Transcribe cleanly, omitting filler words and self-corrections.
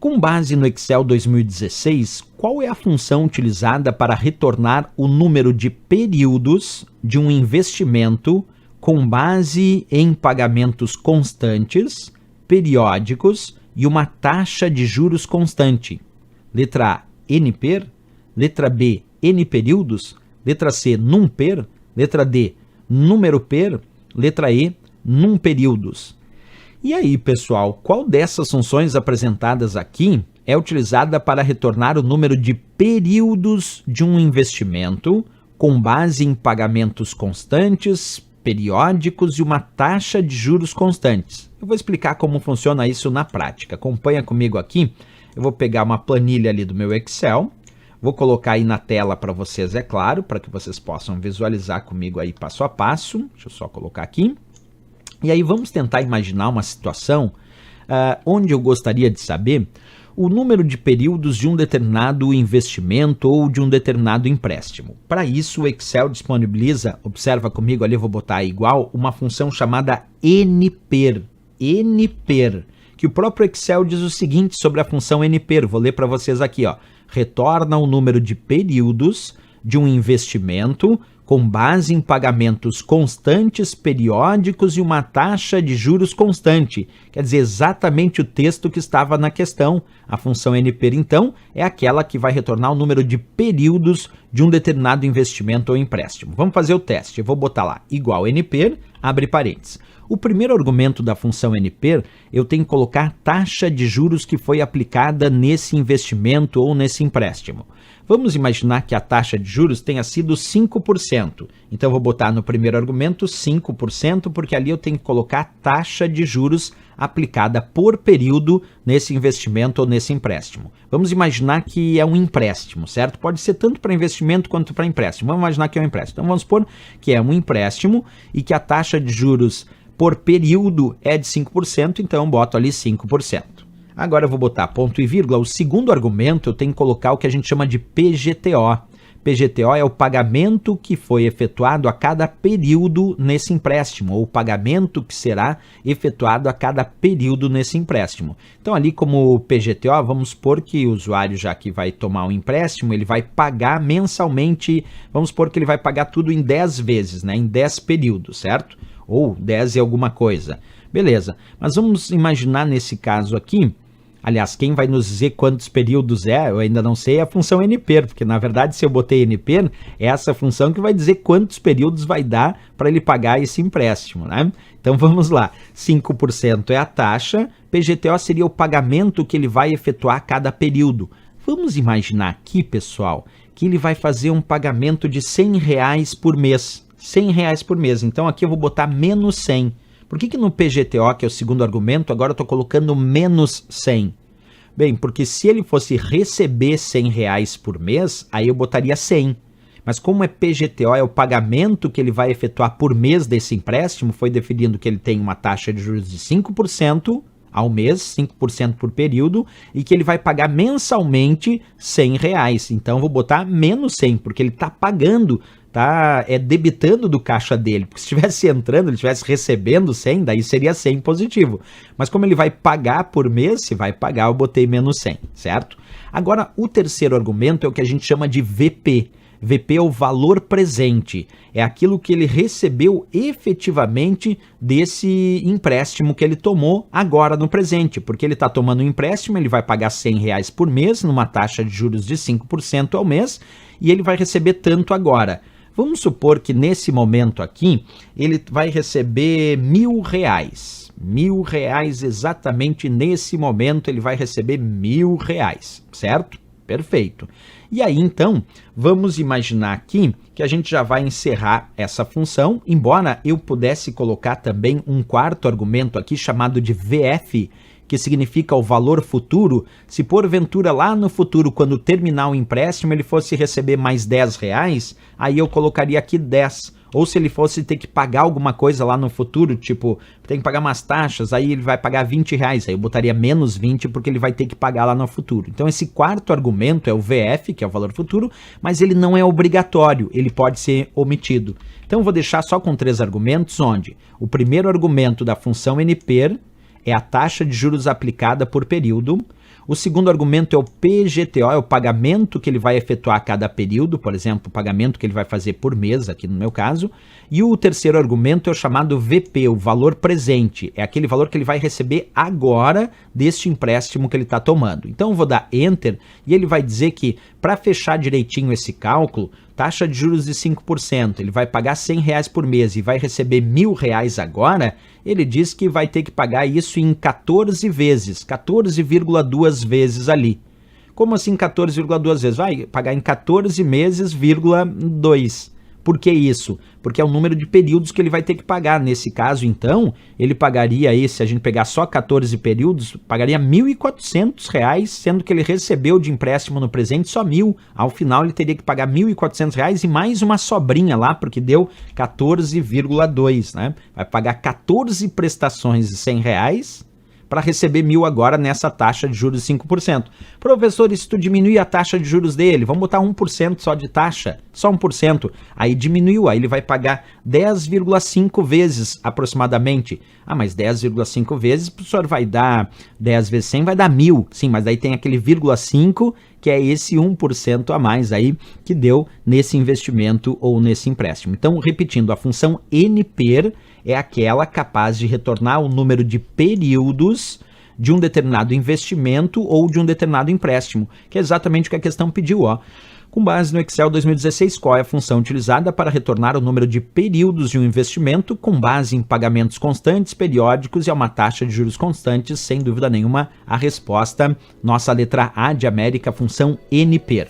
Com base no Excel 2016, qual é a função utilizada para retornar o número de períodos de um investimento com base em pagamentos constantes, periódicos e uma taxa de juros constante? Letra A, NPER. Letra B, N períodos. Letra C, NUMPER. Letra D, número PER. Letra E, NUM períodos. E aí, pessoal, qual dessas funções apresentadas aqui é utilizada para retornar o número de períodos de um investimento com base em pagamentos constantes, periódicos e uma taxa de juros constantes? Eu vou explicar como funciona isso na prática. Acompanha comigo aqui. Eu vou pegar uma planilha ali do meu Excel, vou colocar aí na tela para vocês, é claro, para que vocês possam visualizar comigo aí passo a passo. Deixa eu só colocar aqui. E aí vamos tentar imaginar uma situação onde eu gostaria de saber o número de períodos de um determinado investimento ou de um determinado empréstimo. Para isso o Excel disponibiliza, observa comigo ali, eu vou botar igual, uma função chamada NPER. NPER, que o próprio Excel diz o seguinte sobre a função NPER, vou ler para vocês aqui, ó. Retorna o número de períodos de um investimento com base em pagamentos constantes, periódicos e uma taxa de juros constante. Quer dizer, exatamente o texto que estava na questão. A função NPER, então, é aquela que vai retornar o número de períodos de um determinado investimento ou empréstimo. Vamos fazer o teste. Eu vou botar lá, igual NPER, abre parênteses. O primeiro argumento da função NPER, eu tenho que colocar taxa de juros que foi aplicada nesse investimento ou nesse empréstimo. Vamos imaginar que a taxa de juros tenha sido 5%. Então, eu vou botar no primeiro argumento 5%, porque ali eu tenho que colocar taxa de juros aplicada por período nesse investimento ou nesse empréstimo. Vamos imaginar que é um empréstimo, certo? Pode ser tanto para investimento quanto para empréstimo. Vamos imaginar que é um empréstimo. Então, vamos supor que é um empréstimo e que a taxa de juros por período é de 5%, então eu boto ali 5%. Agora eu vou botar ponto e vírgula. O segundo argumento eu tenho que colocar o que a gente chama de PGTO. PGTO é o pagamento que foi efetuado a cada período nesse empréstimo, ou o pagamento que será efetuado a cada período nesse empréstimo. Então ali como PGTO, vamos supor que o usuário, já que vai tomar um empréstimo, ele vai pagar mensalmente, vamos supor que ele vai pagar tudo em 10 vezes, né, em 10 períodos, certo? Ou 10 e alguma coisa. Beleza, mas vamos imaginar nesse caso aqui, aliás, quem vai nos dizer quantos períodos eu ainda não sei, é a função NPER, porque na verdade se eu botei NPER, é essa função que vai dizer quantos períodos vai dar para ele pagar esse empréstimo, né? Então vamos lá, 5% é a taxa, PGTO seria o pagamento que ele vai efetuar a cada período. Vamos imaginar aqui, pessoal, que ele vai fazer um pagamento de R$100 por mês. R$100 por mês, então aqui eu vou botar menos 100. Por que no PGTO, que é o segundo argumento, agora eu estou colocando menos 100? Bem, porque se ele fosse receber R$100 por mês, aí eu botaria 100. Mas como é PGTO, é o pagamento que ele vai efetuar por mês desse empréstimo, foi definido que ele tem uma taxa de juros de 5% ao mês, 5% por período, e que ele vai pagar mensalmente R$100. Então, eu vou botar menos 100, porque ele está pagando, debitando do caixa dele. Porque se estivesse entrando, ele estivesse recebendo 100, daí seria 100 positivo. Mas como ele vai pagar por mês, se vai pagar, eu botei menos 100, certo? Agora, o terceiro argumento é o que a gente chama de VP. VP é o valor presente, é aquilo que ele recebeu efetivamente desse empréstimo que ele tomou agora no presente, porque ele está tomando um empréstimo, ele vai pagar R$100 por mês, numa taxa de juros de 5% ao mês, e ele vai receber tanto agora. Vamos supor que nesse momento aqui, ele vai receber R$1.000. R$1.000 exatamente nesse momento, ele vai receber R$1.000, certo? Perfeito. E aí, então, vamos imaginar aqui que a gente já vai encerrar essa função, embora eu pudesse colocar também um quarto argumento aqui chamado de VF, que significa o valor futuro. Se porventura lá no futuro, quando terminar o empréstimo, ele fosse receber mais R$10, aí eu colocaria aqui 10. Ou se ele fosse ter que pagar alguma coisa lá no futuro, tipo, tem que pagar umas taxas, aí ele vai pagar R$20, aí eu botaria menos 20 porque ele vai ter que pagar lá no futuro. Então esse quarto argumento é o VF, que é o valor futuro, mas ele não é obrigatório, ele pode ser omitido. Então eu vou deixar só com 3 argumentos, onde o primeiro argumento da função NPER é a taxa de juros aplicada por período. O segundo argumento é o PGTO, é o pagamento que ele vai efetuar a cada período, por exemplo, o pagamento que ele vai fazer por mês, aqui no meu caso. E o terceiro argumento é o chamado VP, o valor presente, é aquele valor que ele vai receber agora deste empréstimo que ele está tomando. Então eu vou dar Enter e ele vai dizer que para fechar direitinho esse cálculo, taxa de juros de 5%, ele vai pagar R$100 por mês e vai receber R$1.000 agora, ele diz que vai ter que pagar isso em 14 vezes, 14,2 vezes ali. Como assim 14,2 vezes? Vai pagar em 14 meses,2. Por que isso? Porque é o número de períodos que ele vai ter que pagar. Nesse caso, então, ele pagaria aí, se a gente pegar só 14 períodos, pagaria R$1.400, sendo que ele recebeu de empréstimo no presente só R$1.000. Ao final, ele teria que pagar R$1.400 e mais uma sobrinha lá, porque deu 14,2, né? Vai pagar 14 prestações de R$100 para receber R$1.000 agora nessa taxa de juros de 5%. Professor, e se tu diminuir a taxa de juros dele, vamos botar 1% só de taxa, só 1%, aí diminuiu, aí ele vai pagar 10,5 vezes aproximadamente. Ah, mas 10,5 vezes, o professor vai dar 10 vezes 100, vai dar 1.000. Sim, mas daí tem aquele 0,5, que é esse 1% a mais aí que deu nesse investimento ou nesse empréstimo. Então, repetindo, a função NPER é aquela capaz de retornar o número de períodos de um determinado investimento ou de um determinado empréstimo, que é exatamente o que a questão pediu, ó. Com base no Excel 2016, qual é a função utilizada para retornar o número de períodos de um investimento com base em pagamentos constantes, periódicos e a uma taxa de juros constantes? Sem dúvida nenhuma, a resposta, nossa letra A de América, função NPER.